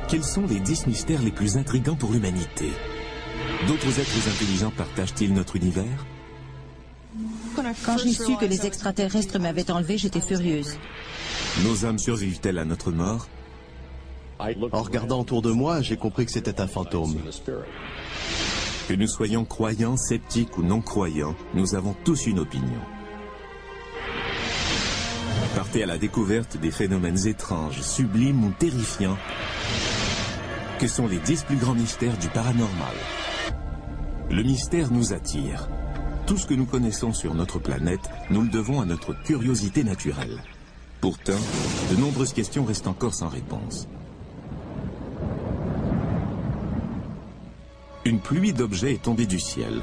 Quels sont les 10 mystères les plus intrigants pour l'humanité? D'autres êtres intelligents partagent-ils notre univers? Quand j'ai su que les extraterrestres m'avaient enlevé, j'étais furieuse. Nos âmes survivent-elles à notre mort? En regardant autour de moi, j'ai compris que c'était un fantôme. Que nous soyons croyants, sceptiques ou non-croyants, nous avons tous une opinion. Partez à la découverte des phénomènes étranges, sublimes ou terrifiants, que sont les 10 plus grands mystères du paranormal. Le mystère nous attire. Tout ce que nous connaissons sur notre planète, nous le devons à notre curiosité naturelle. Pourtant, de nombreuses questions restent encore sans réponse. Une pluie d'objets est tombée du ciel.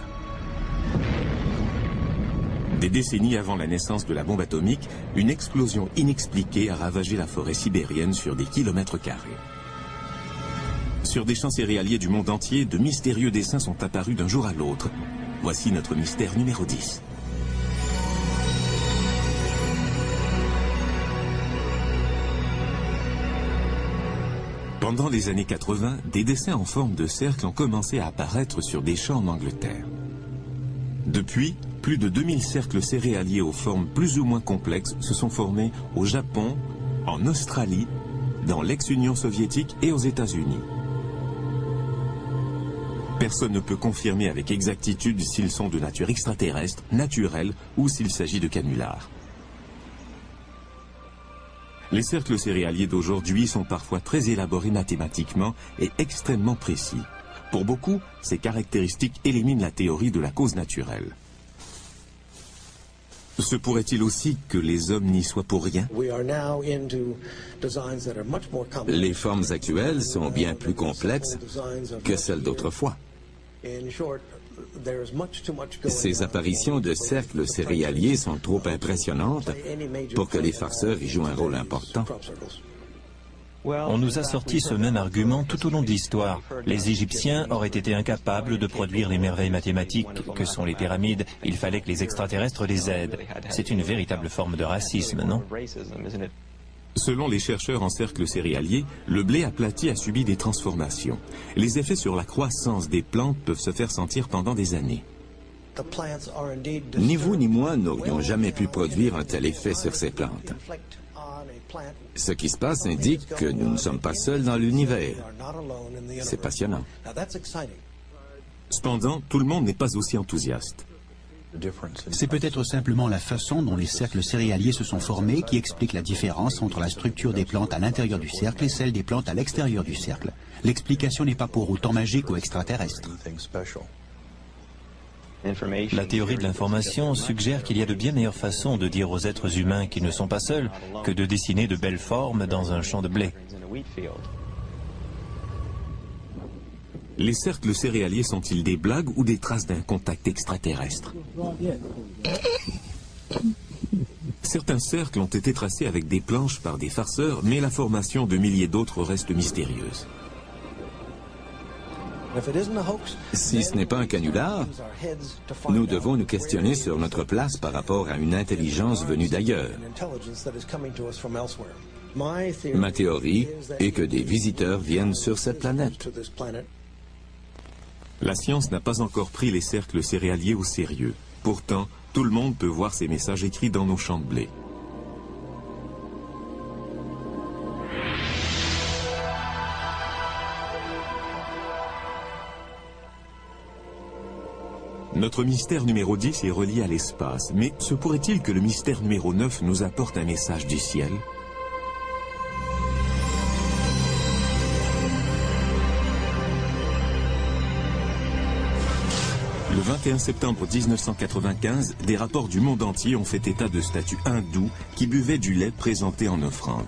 Des décennies avant la naissance de la bombe atomique, une explosion inexpliquée a ravagé la forêt sibérienne sur des kilomètres carrés. Sur des champs céréaliers du monde entier, de mystérieux dessins sont apparus d'un jour à l'autre. Voici notre mystère numéro 10. Pendant les années 80, des dessins en forme de cercle ont commencé à apparaître sur des champs en Angleterre. Depuis, plus de 2000 cercles céréaliers aux formes plus ou moins complexes se sont formés au Japon, en Australie, dans l'ex-Union soviétique et aux États-Unis. Personne ne peut confirmer avec exactitude s'ils sont de nature extraterrestre, naturelle ou s'il s'agit de canulars. Les cercles céréaliers d'aujourd'hui sont parfois très élaborés mathématiquement et extrêmement précis. Pour beaucoup, ces caractéristiques éliminent la théorie de la cause naturelle. Se pourrait-il aussi que les hommes n'y soient pour rien? Les formes actuelles sont bien plus complexes que celles d'autrefois. Ces apparitions de cercles céréaliers sont trop impressionnantes pour que les farceurs y jouent un rôle important. On nous a sorti ce même argument tout au long de l'histoire. Les Égyptiens auraient été incapables de produire les merveilles mathématiques que sont les pyramides. Il fallait que les extraterrestres les aident. C'est une véritable forme de racisme, non? Selon les chercheurs en cercles céréaliers, le blé aplati a subi des transformations. Les effets sur la croissance des plantes peuvent se faire sentir pendant des années. Ni vous ni moi n'aurions jamais pu produire un tel effet sur ces plantes. Ce qui se passe indique que nous ne sommes pas seuls dans l'univers. C'est passionnant. Cependant, tout le monde n'est pas aussi enthousiaste. C'est peut-être simplement la façon dont les cercles céréaliers se sont formés qui explique la différence entre la structure des plantes à l'intérieur du cercle et celle des plantes à l'extérieur du cercle. L'explication n'est pas pour autant magique ou extraterrestre. La théorie de l'information suggère qu'il y a de bien meilleures façons de dire aux êtres humains qu'ils ne sont pas seuls que de dessiner de belles formes dans un champ de blé. Les cercles céréaliers sont-ils des blagues ou des traces d'un contact extraterrestre? Certains cercles ont été tracés avec des planches par des farceurs, mais la formation de milliers d'autres reste mystérieuse. Si ce n'est pas un canular, nous devons nous questionner sur notre place par rapport à une intelligence venue d'ailleurs. Ma théorie est que des visiteurs viennent sur cette planète. La science n'a pas encore pris les cercles céréaliers au sérieux. Pourtant, tout le monde peut voir ces messages écrits dans nos champs de blé. Notre mystère numéro 10 est relié à l'espace, mais se pourrait-il que le mystère numéro 9 nous apporte un message du ciel? Le 21 septembre 1995, des rapports du monde entier ont fait état de statues hindoues qui buvaient du lait présenté en offrande.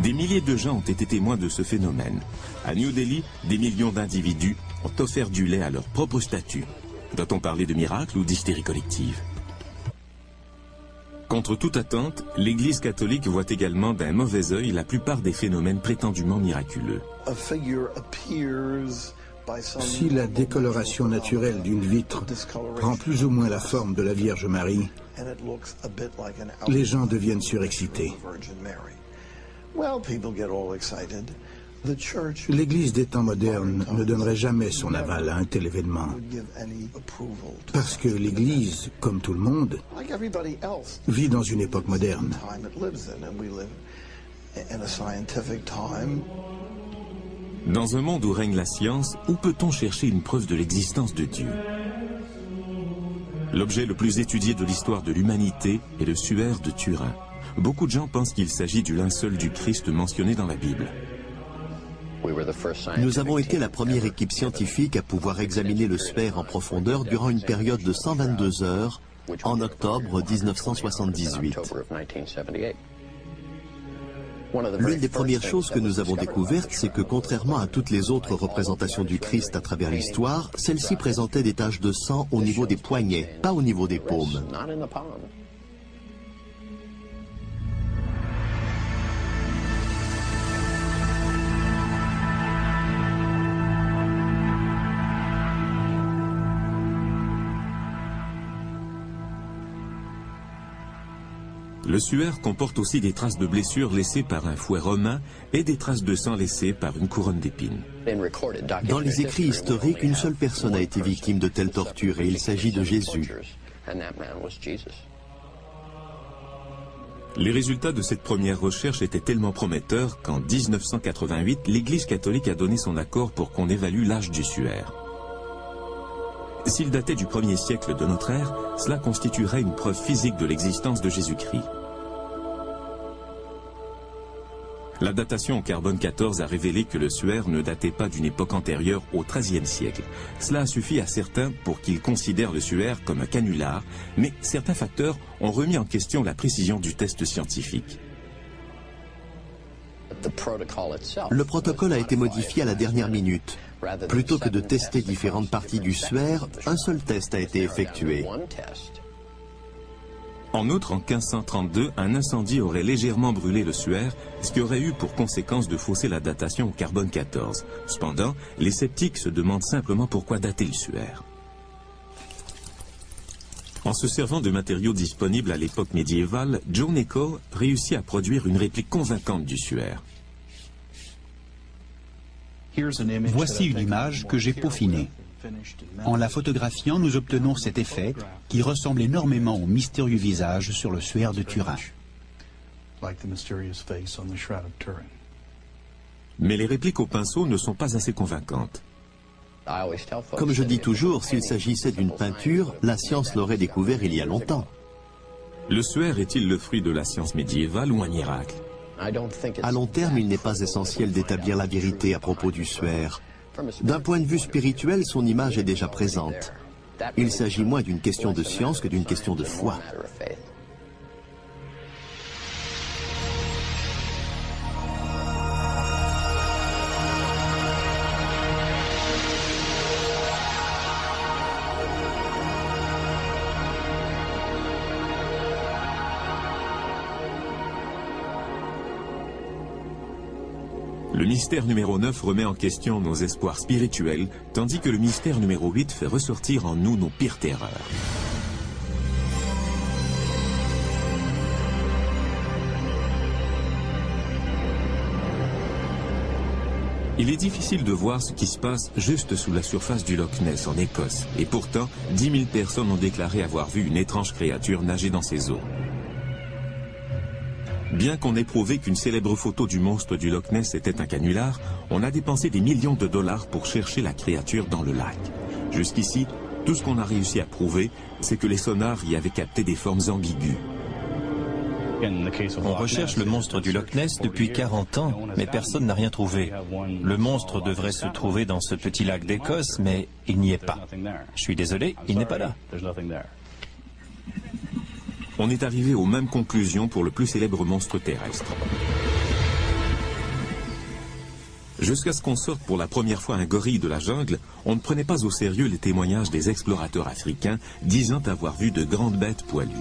Des milliers de gens ont été témoins de ce phénomène. À New Delhi, des millions d'individus ont offert du lait à leur propre statue. Doit-on parler de miracle ou d'hystérie collective? Contre toute attente, l'Église catholique voit également d'un mauvais œil la plupart des phénomènes prétendument miraculeux. Si la décoloration naturelle d'une vitre prend plus ou moins la forme de la Vierge Marie, les gens deviennent surexcités. L'Église des temps modernes ne donnerait jamais son aval à un tel événement. Parce que l'Église, comme tout le monde, vit dans une époque moderne. Dans un monde où règne la science, où peut-on chercher une preuve de l'existence de Dieu? L'objet le plus étudié de l'histoire de l'humanité est le suaire de Turin. Beaucoup de gens pensent qu'il s'agit du linceul du Christ mentionné dans la Bible. Nous avons été la première équipe scientifique à pouvoir examiner le suaire en profondeur durant une période de 122 heures en octobre 1978. L'une des premières choses que nous avons découvertes, c'est que contrairement à toutes les autres représentations du Christ à travers l'histoire, celle-ci présentait des taches de sang au niveau des poignets, pas au niveau des paumes. Le suaire comporte aussi des traces de blessures laissées par un fouet romain et des traces de sang laissées par une couronne d'épines. Dans les écrits historiques, une seule personne a été victime de telles tortures et il s'agit de Jésus. Les résultats de cette première recherche étaient tellement prometteurs qu'en 1988, l'Église catholique a donné son accord pour qu'on évalue l'âge du suaire. S'il datait du 1er siècle de notre ère, cela constituerait une preuve physique de l'existence de Jésus-Christ. La datation au carbone 14 a révélé que le suaire ne datait pas d'une époque antérieure au XIIIe siècle. Cela a suffi à certains pour qu'ils considèrent le suaire comme un canular, mais certains facteurs ont remis en question la précision du test scientifique. Le protocole a été modifié à la dernière minute. Plutôt que de tester différentes parties du suaire, un seul test a été effectué. En outre, en 1532, un incendie aurait légèrement brûlé le suaire, ce qui aurait eu pour conséquence de fausser la datation au carbone 14. Cependant, les sceptiques se demandent simplement pourquoi dater le suaire. En se servant de matériaux disponibles à l'époque médiévale, Joe Nickell réussit à produire une réplique convaincante du suaire. Voici une image que j'ai peaufinée. En la photographiant, nous obtenons cet effet qui ressemble énormément au mystérieux visage sur le suaire de Turin. Mais les répliques au pinceau ne sont pas assez convaincantes. Comme je dis toujours, s'il s'agissait d'une peinture, la science l'aurait découvert il y a longtemps. Le suaire est-il le fruit de la science médiévale ou un miracle? À long terme, il n'est pas essentiel d'établir la vérité à propos du suaire. D'un point de vue spirituel, son image est déjà présente. Il s'agit moins d'une question de science que d'une question de foi. Le mystère numéro 9 remet en question nos espoirs spirituels, tandis que le mystère numéro 8 fait ressortir en nous nos pires terreurs. Il est difficile de voir ce qui se passe juste sous la surface du Loch Ness en Écosse, et pourtant 10 000 personnes ont déclaré avoir vu une étrange créature nager dans ces eaux. Bien qu'on ait prouvé qu'une célèbre photo du monstre du Loch Ness était un canular, on a dépensé des millions de dollars pour chercher la créature dans le lac. Jusqu'ici, tout ce qu'on a réussi à prouver, c'est que les sonars y avaient capté des formes ambiguës. On recherche le monstre du Loch Ness depuis 40 ans, mais personne n'a rien trouvé. Le monstre devrait se trouver dans ce petit lac d'Écosse, mais il n'y est pas. Je suis désolé, il n'est pas là. On est arrivé aux mêmes conclusions pour le plus célèbre monstre terrestre. Jusqu'à ce qu'on sorte pour la première fois un gorille de la jungle, on ne prenait pas au sérieux les témoignages des explorateurs africains disant avoir vu de grandes bêtes poilues.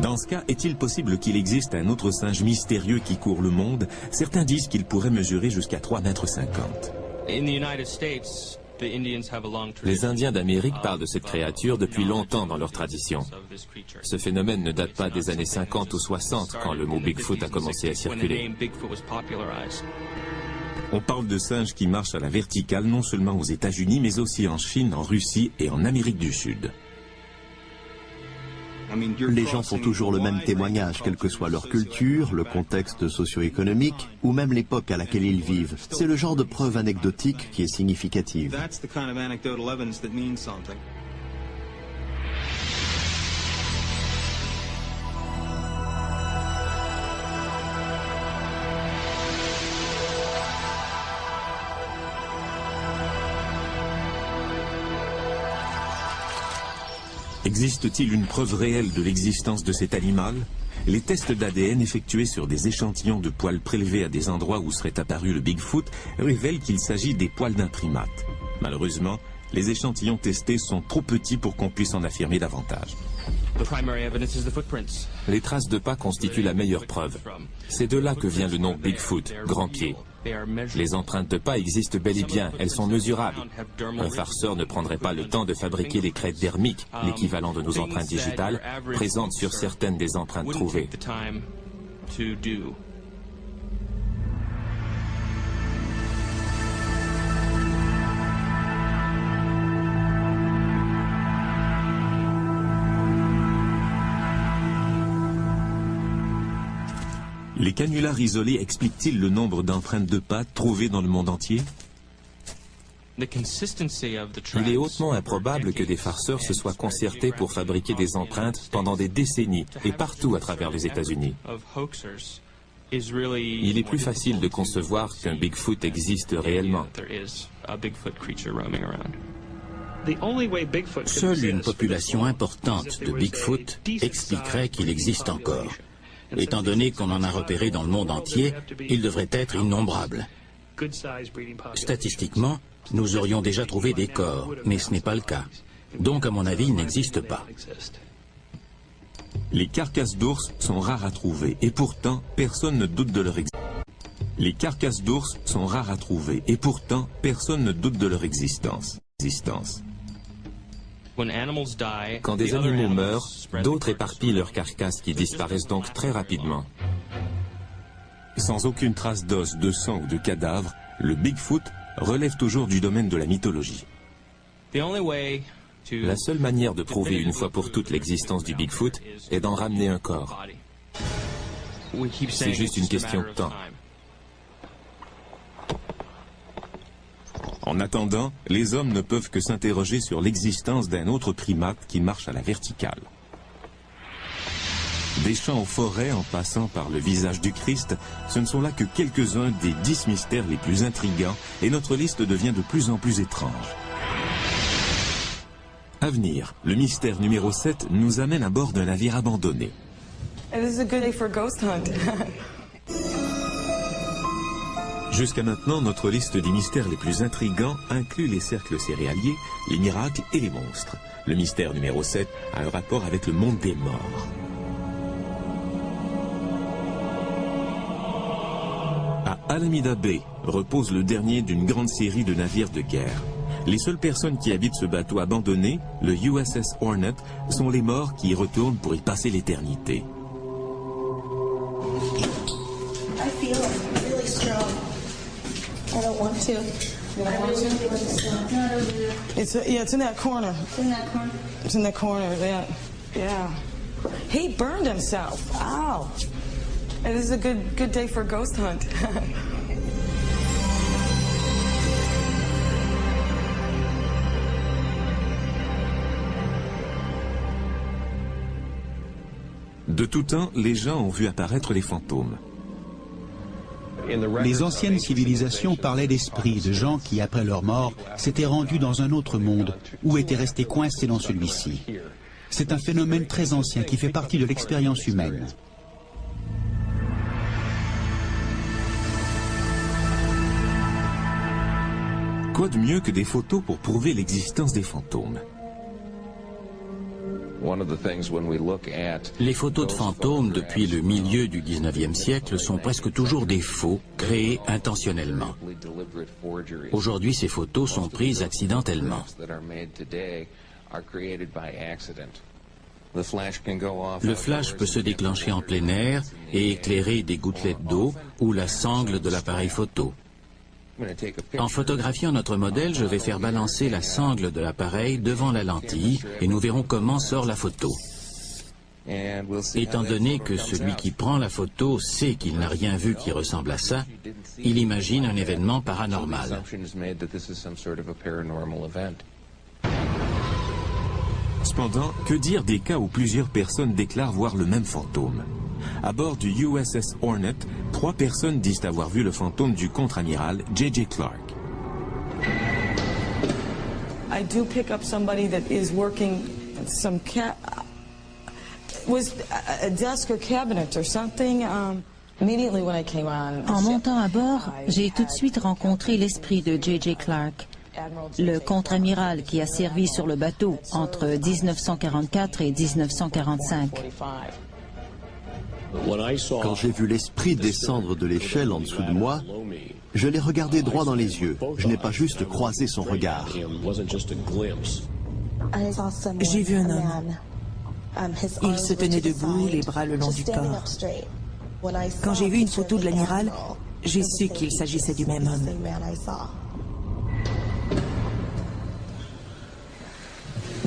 Dans ce cas, est-il possible qu'il existe un autre singe mystérieux qui court le monde? Certains disent qu'il pourrait mesurer jusqu'à 3,50 m. Les Indiens d'Amérique parlent de cette créature depuis longtemps dans leur tradition. Ce phénomène ne date pas des années 50 ou 60 quand le mot Bigfoot a commencé à circuler. On parle de singes qui marchent à la verticale non seulement aux États-Unis mais aussi en Chine, en Russie et en Amérique du Sud. Les gens font toujours le même témoignage, quelle que soit leur culture, le contexte socio-économique ou même l'époque à laquelle ils vivent. C'est le genre de preuve anecdotique qui est significative. Existe-t-il une preuve réelle de l'existence de cet animal? Les tests d'ADN effectués sur des échantillons de poils prélevés à des endroits où serait apparu le Bigfoot révèlent qu'il s'agit des poils d'un primate. Malheureusement, les échantillons testés sont trop petits pour qu'on puisse en affirmer davantage. Les traces de pas constituent la meilleure preuve. C'est de là que vient le nom Bigfoot, grand pied. Les empreintes de pas existent bel et bien, elles sont mesurables. Un farceur ne prendrait pas le temps de fabriquer les crêtes dermiques, l'équivalent de nos empreintes digitales, présentes sur certaines des empreintes trouvées. Les canulars isolés expliquent-ils le nombre d'empreintes de pas trouvées dans le monde entier? Il est hautement improbable que des farceurs se soient concertés pour fabriquer des empreintes pendant des décennies et partout à travers les États-Unis. Il est plus facile de concevoir qu'un Bigfoot existe réellement. Seule une population importante de Bigfoot expliquerait qu'il existe encore. Étant donné qu'on en a repéré dans le monde entier, il devrait être innombrable. Statistiquement, nous aurions déjà trouvé des corps, mais ce n'est pas le cas. Donc, à mon avis, ils n'existent pas. Les carcasses d'ours sont rares à trouver, et pourtant, personne ne doute de leur existence. Les carcasses d'ours sont rares à trouver, et pourtant, personne ne doute de leur existence. Quand des animaux meurent, d'autres éparpillent leurs carcasses qui disparaissent donc très rapidement. Sans aucune trace d'os, de sang ou de cadavre, le Bigfoot relève toujours du domaine de la mythologie. La seule manière de prouver une fois pour toutes l'existence du Bigfoot est d'en ramener un corps. C'est juste une question de temps. En attendant, les hommes ne peuvent que s'interroger sur l'existence d'un autre primate qui marche à la verticale. Des champs aux forêts en passant par le visage du Christ, ce ne sont là que quelques-uns des 10 mystères les plus intrigants et notre liste devient de plus en plus étrange. À venir, le mystère numéro 7 nous amène à bord d'un navire abandonné. Jusqu'à maintenant, notre liste des mystères les plus intrigants inclut les cercles céréaliers, les miracles et les monstres. Le mystère numéro 7 a un rapport avec le monde des morts. À Alameda Bay repose le dernier d'une grande série de navires de guerre. Les seules personnes qui habitent ce bateau abandonné, le USS Hornet, sont les morts qui y retournent pour y passer l'éternité. I don't want to. It's in that corner. It's in that corner. It's in that corner. Yeah. He burned himself. Ow. And this is a good day for a ghost hunt. De tout temps, les gens ont vu apparaître les fantômes. Les anciennes civilisations parlaient d'esprits, de gens qui, après leur mort, s'étaient rendus dans un autre monde ou étaient restés coincés dans celui-ci. C'est un phénomène très ancien qui fait partie de l'expérience humaine. Quoi de mieux que des photos pour prouver l'existence des fantômes? Les photos de fantômes depuis le milieu du 19e siècle sont presque toujours des faux, créés intentionnellement. Aujourd'hui, ces photos sont prises accidentellement. Le flash peut se déclencher en plein air et éclairer des gouttelettes d'eau ou la sangle de l'appareil photo. En photographiant notre modèle, je vais faire balancer la sangle de l'appareil devant la lentille et nous verrons comment sort la photo. Étant donné que celui qui prend la photo sait qu'il n'a rien vu qui ressemble à ça, il imagine un événement paranormal. Cependant, que dire des cas où plusieurs personnes déclarent voir le même fantôme? À bord du USS Hornet, 3 personnes disent avoir vu le fantôme du contre-amiral J.J. Clark. I do pick up somebody that is working some was a desk or cabinet or something. Immediately when I came on. En montant à bord, j'ai tout de suite rencontré l'esprit de J.J. Clark, le contre-amiral qui a servi sur le bateau entre 1944 et 1945. Quand j'ai vu l'esprit descendre de l'échelle en dessous de moi, je l'ai regardé droit dans les yeux. Je n'ai pas juste croisé son regard. J'ai vu un homme. Il se tenait debout, les bras le long du corps. Quand j'ai vu une photo de l'amiral, j'ai su qu'il s'agissait du même homme.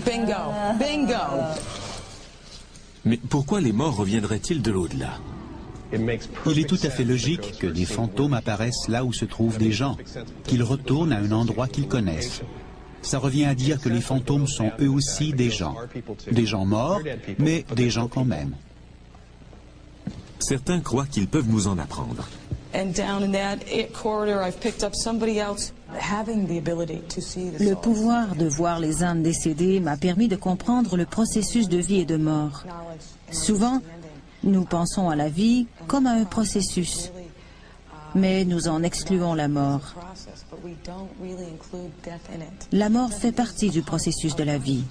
Bingo! Bingo! Mais pourquoi les morts reviendraient-ils de l'au-delà? Il est tout à fait logique que des fantômes apparaissent là où se trouvent des gens, qu'ils retournent à un endroit qu'ils connaissent. Ça revient à dire que les fantômes sont eux aussi des gens morts, mais des gens quand même. Certains croient qu'ils peuvent nous en apprendre. Le pouvoir de voir les âmes décédées m'a permis de comprendre le processus de vie et de mort. Souvent, nous pensons à la vie comme à un processus, mais nous en excluons la mort. La mort fait partie du processus de la vie.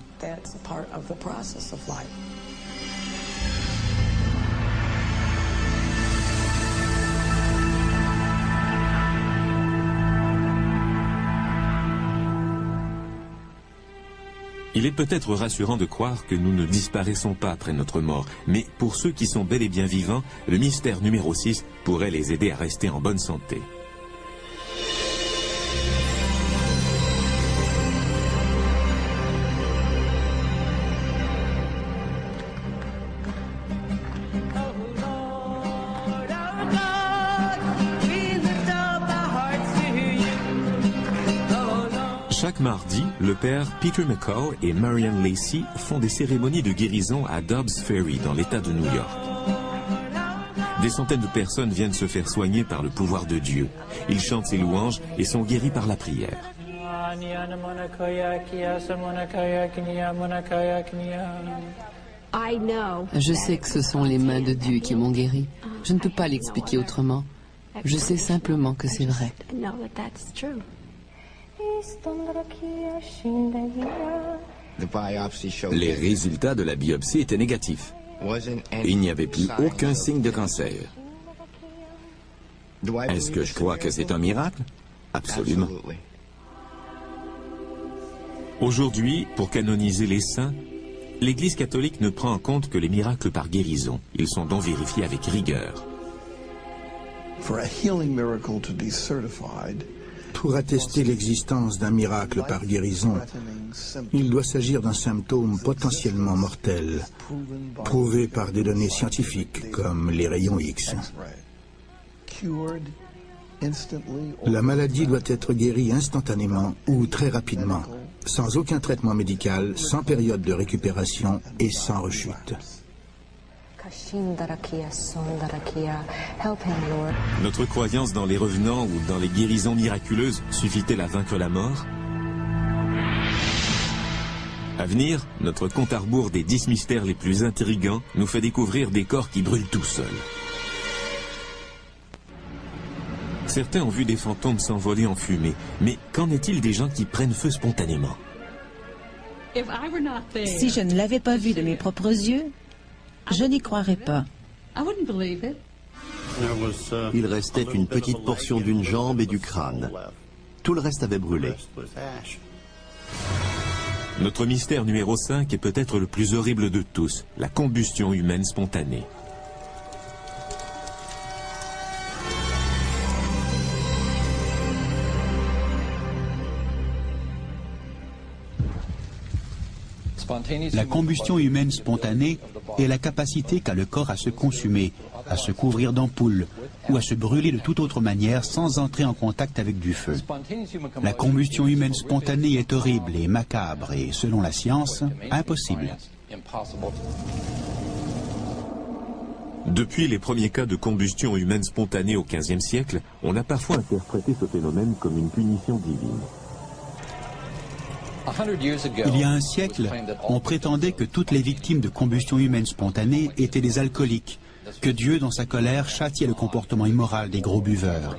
Il est peut-être rassurant de croire que nous ne disparaissons pas après notre mort, mais pour ceux qui sont bel et bien vivants, le mystère numéro 6 pourrait les aider à rester en bonne santé. Chaque mardi, le père Peter McCall et Marianne Lacey font des cérémonies de guérison à Dobbs Ferry, dans l'État de New York. Des centaines de personnes viennent se faire soigner par le pouvoir de Dieu. Ils chantent ses louanges et sont guéris par la prière. Je sais que ce sont les mains de Dieu qui m'ont guéri. Je ne peux pas l'expliquer autrement. Je sais simplement que c'est vrai. Les résultats de la biopsie étaient négatifs. Il n'y avait plus aucun signe de cancer. Est-ce que je crois que c'est un miracle? Absolument. Aujourd'hui, pour canoniser les saints, l'Église catholique ne prend en compte que les miracles par guérison. Ils sont donc vérifiés avec rigueur. Pour attester l'existence d'un miracle par guérison, il doit s'agir d'un symptôme potentiellement mortel, prouvé par des données scientifiques comme les rayons X. La maladie doit être guérie instantanément ou très rapidement, sans aucun traitement médical, sans période de récupération et sans rechute. Notre croyance dans les revenants ou dans les guérisons miraculeuses suffit-elle à vaincre la mort? À venir, notre compte à rebours des 10 mystères les plus intrigants nous fait découvrir des corps qui brûlent tout seuls. Certains ont vu des fantômes s'envoler en fumée, mais qu'en est-il des gens qui prennent feu spontanément? Si je ne l'avais pas vu de mes propres yeux, je n'y croirais pas. Il restait une petite portion d'une jambe et du crâne. Tout le reste avait brûlé. Notre mystère numéro 5 est peut-être le plus horrible de tous, la combustion humaine spontanée. La combustion humaine spontanée est la capacité qu'a le corps à se consumer, à se couvrir d'ampoules ou à se brûler de toute autre manière sans entrer en contact avec du feu. La combustion humaine spontanée est horrible et macabre et, selon la science, impossible. Depuis les premiers cas de combustion humaine spontanée au XVe siècle, on a parfois interprété ce phénomène comme une punition divine. Il y a un siècle, on prétendait que toutes les victimes de combustion humaine spontanée étaient des alcooliques, que Dieu, dans sa colère, châtiait le comportement immoral des gros buveurs.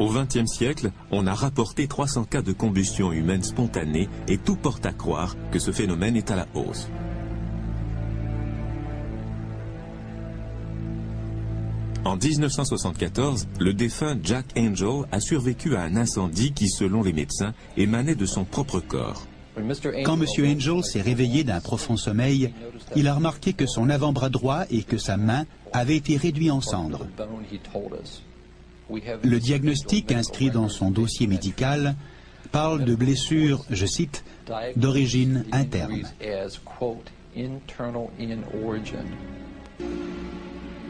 Au XXe siècle, on a rapporté 300 cas de combustion humaine spontanée et tout porte à croire que ce phénomène est à la hausse. En 1974, le défunt Jack Angel a survécu à un incendie qui, selon les médecins, émanait de son propre corps. Quand M. Angel s'est réveillé d'un profond sommeil, il a remarqué que son avant-bras droit et que sa main avaient été réduits en cendres. Le diagnostic inscrit dans son dossier médical parle de blessures, je cite, d'origine interne.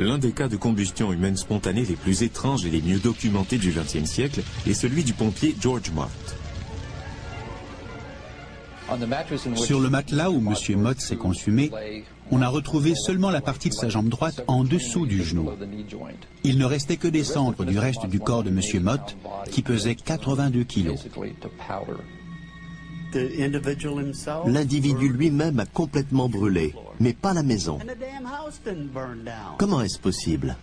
L'un des cas de combustion humaine spontanée les plus étranges et les mieux documentés du XXe siècle est celui du pompier George Mott. Sur le matelas où M. Mott s'est consumé, on a retrouvé seulement la partie de sa jambe droite en dessous du genou. Il ne restait que des cendres du reste du corps de M. Mott, qui pesait 82 kilos. L'individu lui-même a complètement brûlé, mais pas la maison. Comment est-ce possible?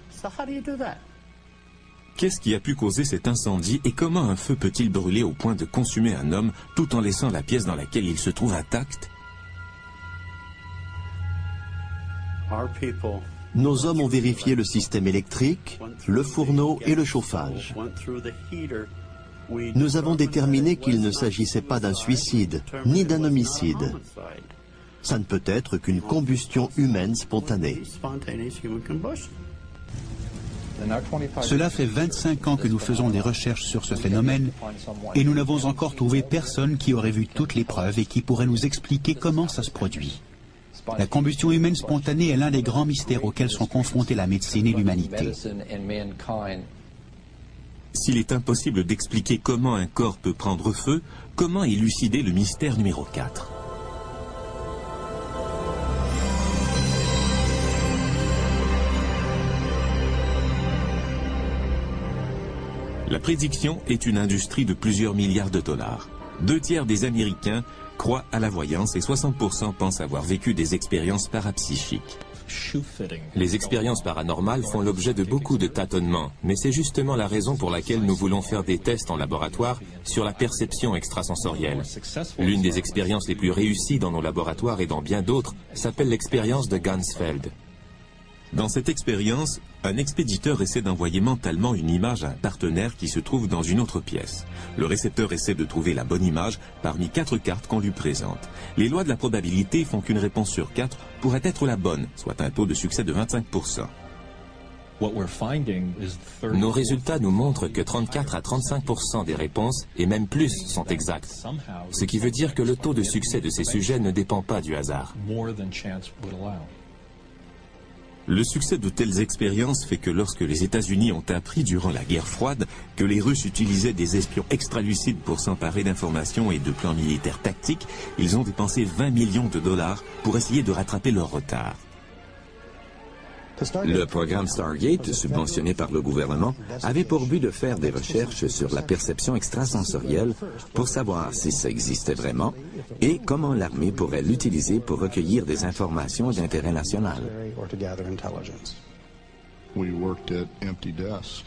Qu'est-ce qui a pu causer cet incendie et comment un feu peut-il brûler au point de consumer un homme tout en laissant la pièce dans laquelle il se trouve intacte? Nos hommes ont vérifié le système électrique, le fourneau et le chauffage. Nous avons déterminé qu'il ne s'agissait pas d'un suicide, ni d'un homicide. Ça ne peut être qu'une combustion humaine spontanée. Cela fait 25 ans que nous faisons des recherches sur ce phénomène et nous n'avons encore trouvé personne qui aurait vu toutes les preuves et qui pourrait nous expliquer comment ça se produit. La combustion humaine spontanée est l'un des grands mystères auxquels sont confrontés la médecine et l'humanité. S'il est impossible d'expliquer comment un corps peut prendre feu, comment élucider le mystère numéro 4? La prédiction est une industrie de plusieurs milliards de dollars. 2/3 des Américains croient à la voyance et 60% pensent avoir vécu des expériences parapsychiques. Les expériences paranormales font l'objet de beaucoup de tâtonnements, mais c'est justement la raison pour laquelle nous voulons faire des tests en laboratoire sur la perception extrasensorielle. L'une des expériences les plus réussies dans nos laboratoires et dans bien d'autres s'appelle l'expérience de Ganzfeld. Dans cette expérience, un expéditeur essaie d'envoyer mentalement une image à un partenaire qui se trouve dans une autre pièce. Le récepteur essaie de trouver la bonne image parmi 4 cartes qu'on lui présente. Les lois de la probabilité font qu'une réponse sur 4 pourrait être la bonne, soit un taux de succès de 25%. Nos résultats nous montrent que 34 à 35% des réponses, et même plus, sont exactes. Ce qui veut dire que le taux de succès de ces sujets ne dépend pas du hasard. Le succès de telles expériences fait que lorsque les États-Unis ont appris durant la guerre froide que les Russes utilisaient des espions extralucides pour s'emparer d'informations et de plans militaires tactiques, ils ont dépensé 20 millions de dollars pour essayer de rattraper leur retard. Le programme Stargate, subventionné par le gouvernement, avait pour but de faire des recherches sur la perception extrasensorielle pour savoir si ça existait vraiment et comment l'armée pourrait l'utiliser pour recueillir des informations d'intérêt national.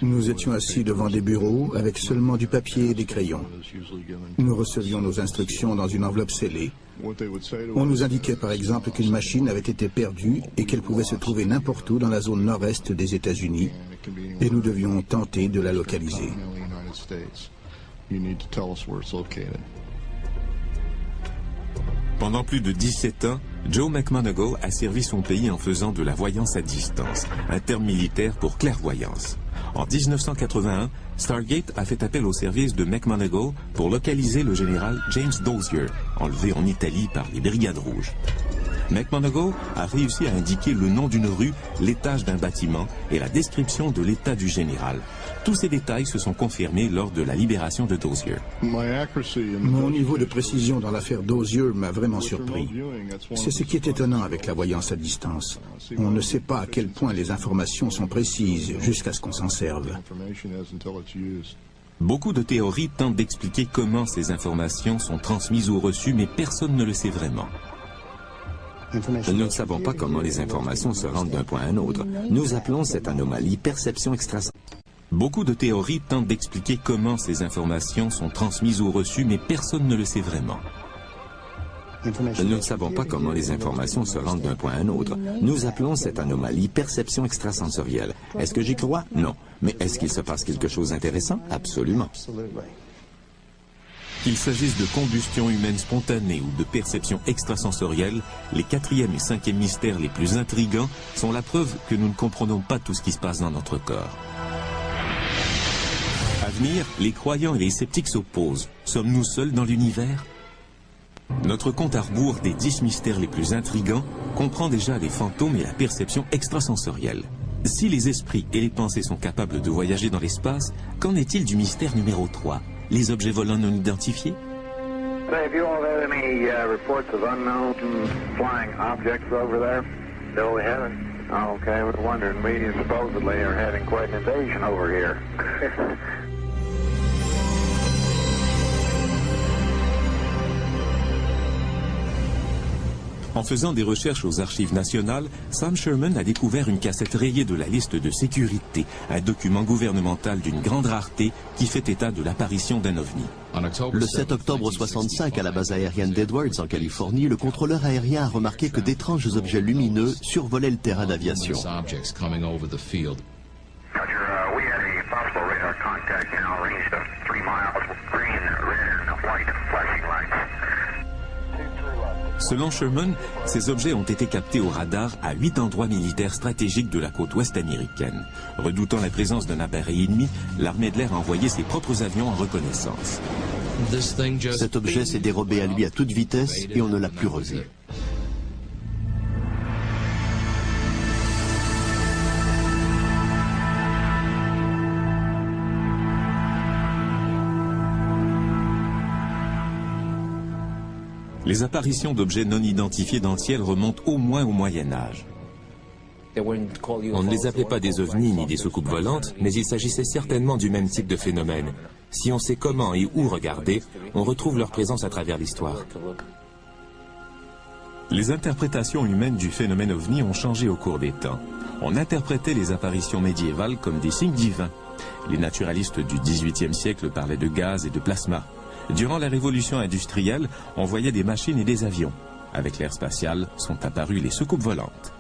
Nous étions assis devant des bureaux avec seulement du papier et des crayons. Nous recevions nos instructions dans une enveloppe scellée. On nous indiquait par exemple qu'une machine avait été perdue et qu'elle pouvait se trouver n'importe où dans la zone nord-est des États-Unis et nous devions tenter de la localiser. Pendant plus de 17 ans, Joe McMoneagle a servi son pays en faisant de la voyance à distance, un terme militaire pour clairvoyance. En 1981, Stargate a fait appel au service de McMoneagle pour localiser le général James Dozier, enlevé en Italie par les Brigades Rouges. McMoneagle a réussi à indiquer le nom d'une rue, l'étage d'un bâtiment et la description de l'état du général. Tous ces détails se sont confirmés lors de la libération de Dozier. Mon niveau de précision dans l'affaire Dozier m'a vraiment surpris. C'est ce qui est étonnant avec la voyance à distance. On ne sait pas à quel point les informations sont précises jusqu'à ce qu'on s'en serve. Beaucoup de théories tentent d'expliquer comment ces informations sont transmises ou reçues, mais personne ne le sait vraiment. Nous ne savons pas comment les informations se rendent d'un point à un autre. Nous appelons cette anomalie perception extrasensorielle. Beaucoup de théories tentent d'expliquer comment ces informations sont transmises ou reçues, mais personne ne le sait vraiment. Nous ne savons pas comment les informations se rendent d'un point à un autre. Nous appelons cette anomalie perception extrasensorielle. Est-ce que j'y crois? Non. Mais est-ce qu'il se passe quelque chose d'intéressant? Absolument. Qu'il s'agisse de combustion humaine spontanée ou de perception extrasensorielle, les 4e et 5e mystères les plus intrigants sont la preuve que nous ne comprenons pas tout ce qui se passe dans notre corps. À venir, les croyants et les sceptiques s'opposent. Sommes-nous seuls dans l'univers? Notre compte à rebours des 10 mystères les plus intrigants comprend déjà les fantômes et la perception extrasensorielle. Si les esprits et les pensées sont capables de voyager dans l'espace, qu'en est-il du mystère numéro 3? Les objets volants non identifiés? Have you all had any reports of unknown flying objects over there? No, we haven't. Oh, okay, I was wondering. We supposedly are having quite an invasion over here. En faisant des recherches aux archives nationales, Sam Sherman a découvert une cassette rayée de la liste de sécurité, un document gouvernemental d'une grande rareté qui fait état de l'apparition d'un ovni. Le 7 octobre 65, à la base aérienne d'Edwards, en Californie, le contrôleur aérien a remarqué que d'étranges objets lumineux survolaient le terrain d'aviation. Selon Sherman, ces objets ont été captés au radar à 8 endroits militaires stratégiques de la côte ouest américaine. Redoutant la présence d'un appareil ennemi, l'armée de l'air a envoyé ses propres avions en reconnaissance. Cet objet s'est dérobé à lui à toute vitesse et on ne l'a plus revu. Les apparitions d'objets non identifiés dans le ciel remontent au moins au Moyen-Âge. On ne les appelait pas des ovnis ni des soucoupes volantes, mais il s'agissait certainement du même type de phénomène. Si on sait comment et où regarder, on retrouve leur présence à travers l'histoire. Les interprétations humaines du phénomène ovni ont changé au cours des temps. On interprétait les apparitions médiévales comme des signes divins. Les naturalistes du XVIIIe siècle parlaient de gaz et de plasma. Durant la révolution industrielle, on voyait des machines et des avions. Avec l'ère spatiale, sont apparues les soucoupes volantes.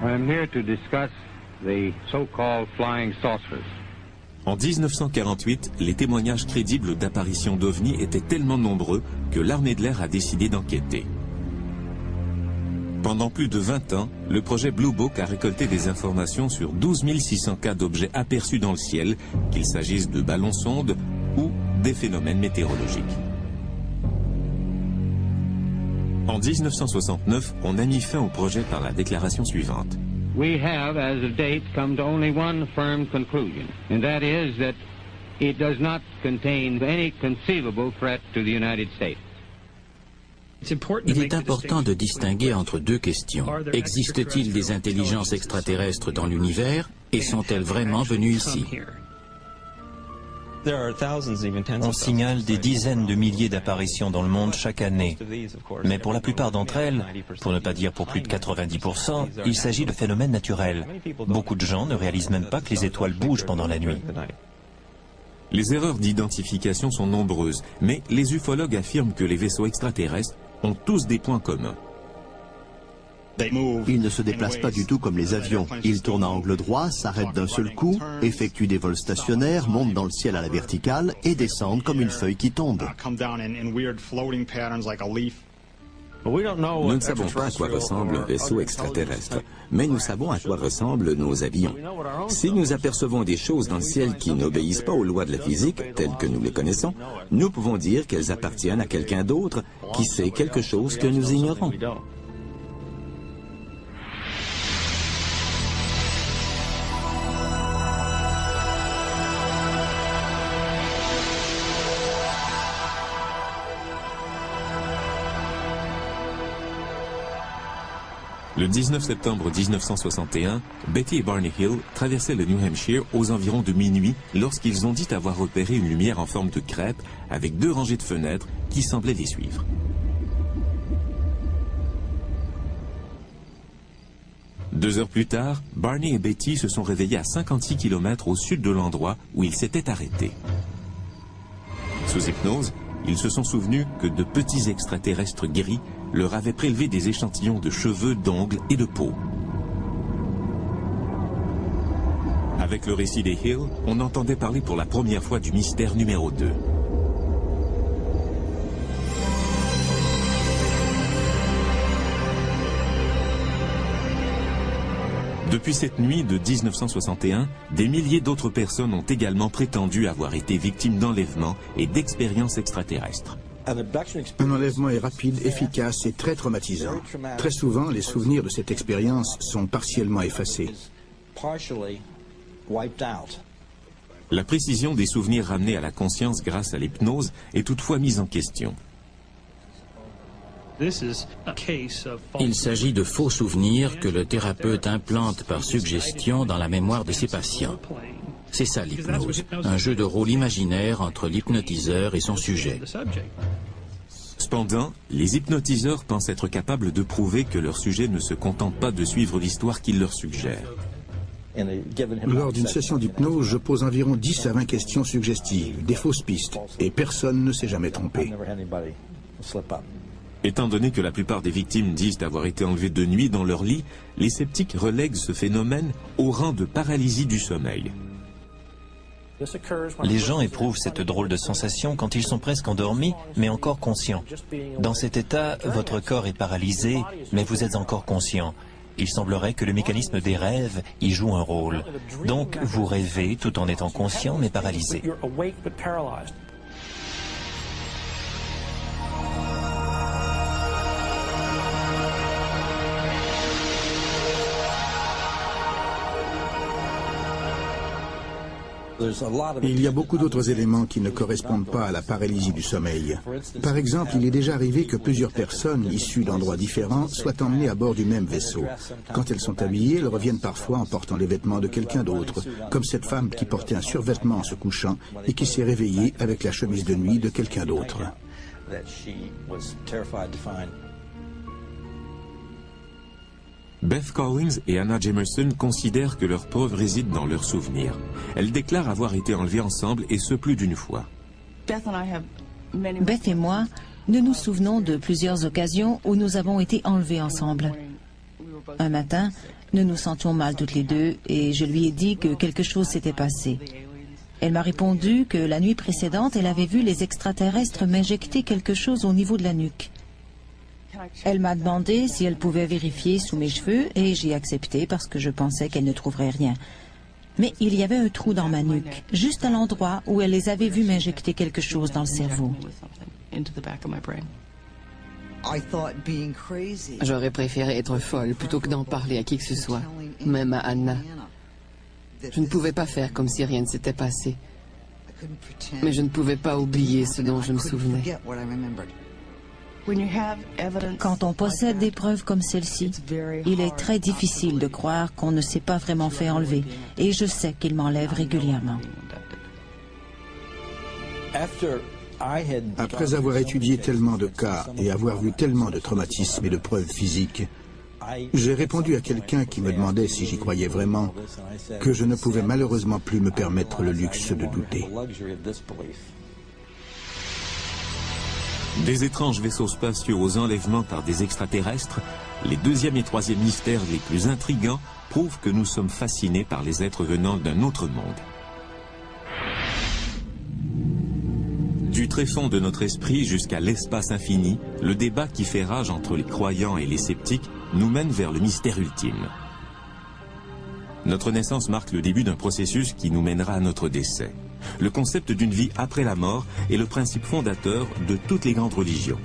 I'm here to discuss the so-called flying saucers. En 1948, les témoignages crédibles d'apparitions d'ovnis étaient tellement nombreux que l'armée de l'air a décidé d'enquêter. Pendant plus de 20 ans, le projet Blue Book a récolté des informations sur 12 600 cas d'objets aperçus dans le ciel, qu'il s'agisse de ballons-sondes ou des phénomènes météorologiques. En 1969, on a mis fin au projet par la déclaration suivante. we have, as of date, come to only one firm conclusion, and that is that it does not contain any conceivable threat to the United States. Il est important de distinguer entre deux questions. Existe-t-il des intelligences extraterrestres dans l'univers et sont-elles vraiment venues ici? On signale des dizaines de milliers d'apparitions dans le monde chaque année. Mais pour la plupart d'entre elles, pour ne pas dire pour plus de 90%, il s'agit de phénomènes naturels. Beaucoup de gens ne réalisent même pas que les étoiles bougent pendant la nuit. Les erreurs d'identification sont nombreuses, mais les ufologues affirment que les vaisseaux extraterrestres ont tous des points communs. Ils ne se déplacent pas du tout comme les avions. Ils tournent à angle droit, s'arrêtent d'un seul coup, effectuent des vols stationnaires, montent dans le ciel à la verticale et descendent comme une feuille qui tombe. Nous ne savons pas à quoi ressemble un vaisseau extraterrestre, mais nous savons à quoi ressemblent nos avions. Si nous apercevons des choses dans le ciel qui n'obéissent pas aux lois de la physique, telles que nous les connaissons, nous pouvons dire qu'elles appartiennent à quelqu'un d'autre qui sait quelque chose que nous ignorons. Le 19 septembre 1961, Betty et Barney Hill traversaient le New Hampshire aux environs de minuit lorsqu'ils ont dit avoir repéré une lumière en forme de crêpe avec 2 rangées de fenêtres qui semblaient les suivre. Deux heures plus tard, Barney et Betty se sont réveillés à 56 km au sud de l'endroit où ils s'étaient arrêtés. Sous hypnose, ils se sont souvenus que de petits extraterrestres gris leur avaient prélevé des échantillons de cheveux, d'ongles et de peau. Avec le récit des Hill, on entendait parler pour la première fois du mystère numéro 2. Depuis cette nuit de 1961, des milliers d'autres personnes ont également prétendu avoir été victimes d'enlèvements et d'expériences extraterrestres. Un enlèvement est rapide, efficace et très traumatisant. Très souvent, les souvenirs de cette expérience sont partiellement effacés. La précision des souvenirs ramenés à la conscience grâce à l'hypnose est toutefois mise en question. Il s'agit de faux souvenirs que le thérapeute implante par suggestion dans la mémoire de ses patients. C'est ça l'hypnose, un jeu de rôle imaginaire entre l'hypnotiseur et son sujet. Cependant, les hypnotiseurs pensent être capables de prouver que leur sujet ne se contente pas de suivre l'histoire qu'ils leur suggèrent. Lors d'une session d'hypnose, je pose environ 10 à 20 questions suggestives, des fausses pistes, et personne ne s'est jamais trompé. Étant donné que la plupart des victimes disent avoir été enlevées de nuit dans leur lit, les sceptiques relèguent ce phénomène au rang de paralysie du sommeil. Les gens éprouvent cette drôle de sensation quand ils sont presque endormis, mais encore conscients. Dans cet état, votre corps est paralysé, mais vous êtes encore conscient. Il semblerait que le mécanisme des rêves y joue un rôle. Donc, vous rêvez tout en étant conscient, mais paralysé. Il y a beaucoup d'autres éléments qui ne correspondent pas à la paralysie du sommeil. Par exemple, il est déjà arrivé que plusieurs personnes issues d'endroits différents soient emmenées à bord du même vaisseau. Quand elles sont habillées, elles reviennent parfois en portant les vêtements de quelqu'un d'autre, comme cette femme qui portait un survêtement en se couchant et qui s'est réveillée avec la chemise de nuit de quelqu'un d'autre. Beth Collins et Anna Jamerson considèrent que leur preuve réside dans leurs souvenirs. Elles déclarent avoir été enlevées ensemble et ce plus d'une fois. Beth et moi, nous nous souvenons de plusieurs occasions où nous avons été enlevés ensemble. Un matin, nous nous sentions mal toutes les deux et je lui ai dit que quelque chose s'était passé. Elle m'a répondu que la nuit précédente, elle avait vu les extraterrestres m'injecter quelque chose au niveau de la nuque. Elle m'a demandé si elle pouvait vérifier sous mes cheveux et j'ai accepté parce que je pensais qu'elle ne trouverait rien. Mais il y avait un trou dans ma nuque, juste à l'endroit où elle les avait vus m'injecter quelque chose dans le cerveau. J'aurais préféré être folle plutôt que d'en parler à qui que ce soit, même à Anna. Je ne pouvais pas faire comme si rien ne s'était passé. Mais je ne pouvais pas oublier ce dont je me souvenais. Quand on possède des preuves comme celle-ci, il est très difficile de croire qu'on ne s'est pas vraiment fait enlever. Et je sais qu'il m'enlève régulièrement. Après avoir étudié tellement de cas et avoir vu tellement de traumatismes et de preuves physiques, j'ai répondu à quelqu'un qui me demandait si j'y croyais vraiment que je ne pouvais malheureusement plus me permettre le luxe de douter. Des étranges vaisseaux spatiaux aux enlèvements par des extraterrestres, les deuxième et troisième mystères les plus intrigants prouvent que nous sommes fascinés par les êtres venant d'un autre monde. Du tréfonds de notre esprit jusqu'à l'espace infini, le débat qui fait rage entre les croyants et les sceptiques nous mène vers le mystère ultime. Notre naissance marque le début d'un processus qui nous mènera à notre décès. Le concept d'une vie après la mort est le principe fondateur de toutes les grandes religions.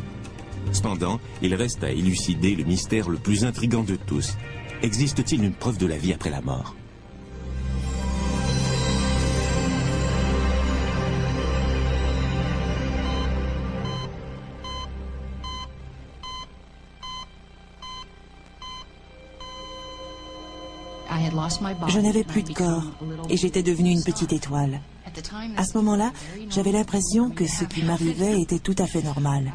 Cependant, il reste à élucider le mystère le plus intrigant de tous. Existe-t-il une preuve de la vie après la mort ? Je n'avais plus de corps et j'étais devenue une petite étoile. À ce moment-là, j'avais l'impression que ce qui m'arrivait était tout à fait normal.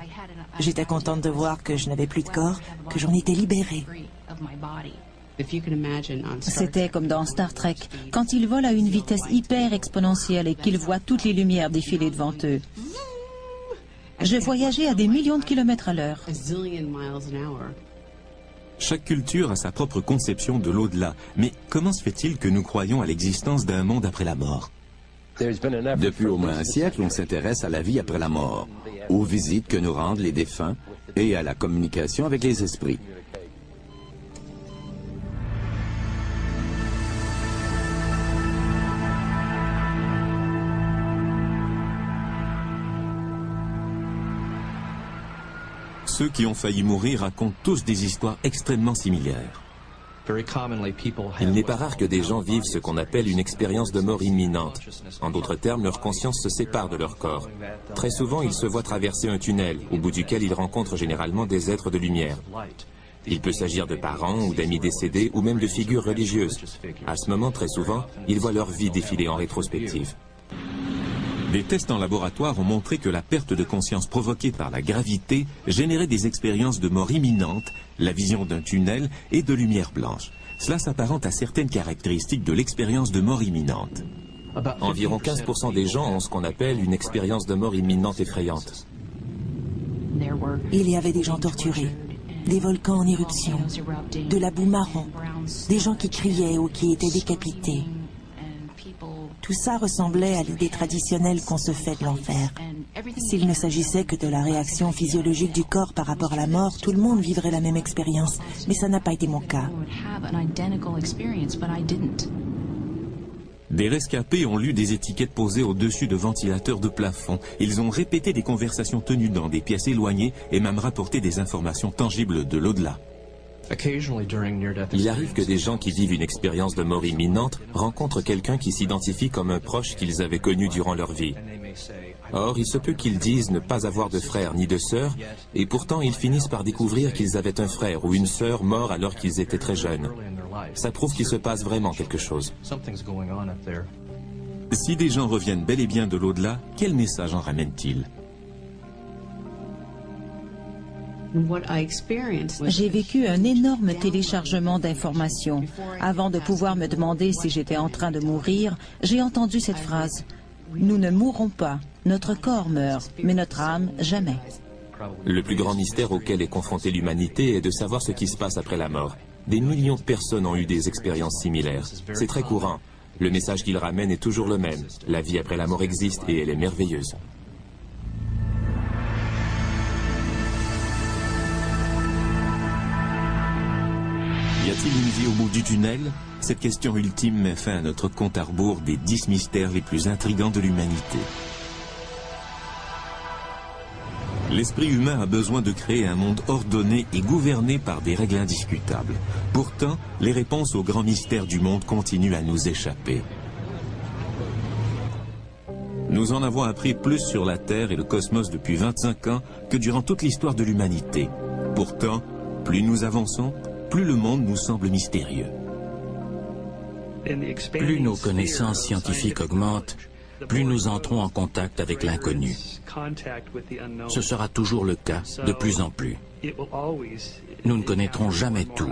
J'étais contente de voir que je n'avais plus de corps, que j'en étais libérée. C'était comme dans Star Trek, quand ils volent à une vitesse hyper exponentielle et qu'ils voient toutes les lumières défiler devant eux. Je voyageais à des millions de kilomètres à l'heure. Chaque culture a sa propre conception de l'au-delà. Mais comment se fait-il que nous croyons à l'existence d'un monde après la mort ? Depuis au moins un siècle, on s'intéresse à la vie après la mort, aux visites que nous rendent les défunts et à la communication avec les esprits. Ceux qui ont failli mourir racontent tous des histoires extrêmement similaires. Il n'est pas rare que des gens vivent ce qu'on appelle une expérience de mort imminente. En d'autres termes, leur conscience se sépare de leur corps. Très souvent, ils se voient traverser un tunnel, au bout duquel ils rencontrent généralement des êtres de lumière. Il peut s'agir de parents ou d'amis décédés ou même de figures religieuses. À ce moment, très souvent, ils voient leur vie défiler en rétrospective. Des tests en laboratoire ont montré que la perte de conscience provoquée par la gravité générait des expériences de mort imminente, la vision d'un tunnel et de lumière blanche. Cela s'apparente à certaines caractéristiques de l'expérience de mort imminente. Environ 15% des gens ont ce qu'on appelle une expérience de mort imminente effrayante. Il y avait des gens torturés, des volcans en éruption, de la boue marron, des gens qui criaient ou qui étaient décapités. Tout ça ressemblait à l'idée traditionnelle qu'on se fait de l'enfer. S'il ne s'agissait que de la réaction physiologique du corps par rapport à la mort, tout le monde vivrait la même expérience. Mais ça n'a pas été mon cas. Des rescapés ont lu des étiquettes posées au-dessus de ventilateurs de plafond. Ils ont répété des conversations tenues dans des pièces éloignées et même rapporté des informations tangibles de l'au-delà. Il arrive que des gens qui vivent une expérience de mort imminente rencontrent quelqu'un qui s'identifie comme un proche qu'ils avaient connu durant leur vie. Or, il se peut qu'ils disent ne pas avoir de frère ni de sœur, et pourtant ils finissent par découvrir qu'ils avaient un frère ou une sœur mort alors qu'ils étaient très jeunes. Ça prouve qu'il se passe vraiment quelque chose. Si des gens reviennent bel et bien de l'au-delà, quel message en ramènent-ils ? J'ai vécu un énorme téléchargement d'informations. Avant de pouvoir me demander si j'étais en train de mourir, j'ai entendu cette phrase. Nous ne mourrons pas, notre corps meurt, mais notre âme, jamais. Le plus grand mystère auquel est confrontée l'humanité est de savoir ce qui se passe après la mort. Des millions de personnes ont eu des expériences similaires. C'est très courant. Le message qu'ils ramènent est toujours le même. La vie après la mort existe et elle est merveilleuse. Y a-t-il une vie au bout du tunnel? Cette question ultime met fin à notre compte à rebours des 10 mystères les plus intrigants de l'humanité. L'esprit humain a besoin de créer un monde ordonné et gouverné par des règles indiscutables. Pourtant, les réponses aux grands mystères du monde continuent à nous échapper. Nous en avons appris plus sur la Terre et le cosmos depuis 25 ans que durant toute l'histoire de l'humanité. Pourtant, plus nous avançons, plus le monde nous semble mystérieux. Plus nos connaissances scientifiques augmentent, plus nous entrons en contact avec l'inconnu. Ce sera toujours le cas, de plus en plus. Nous ne connaîtrons jamais tout.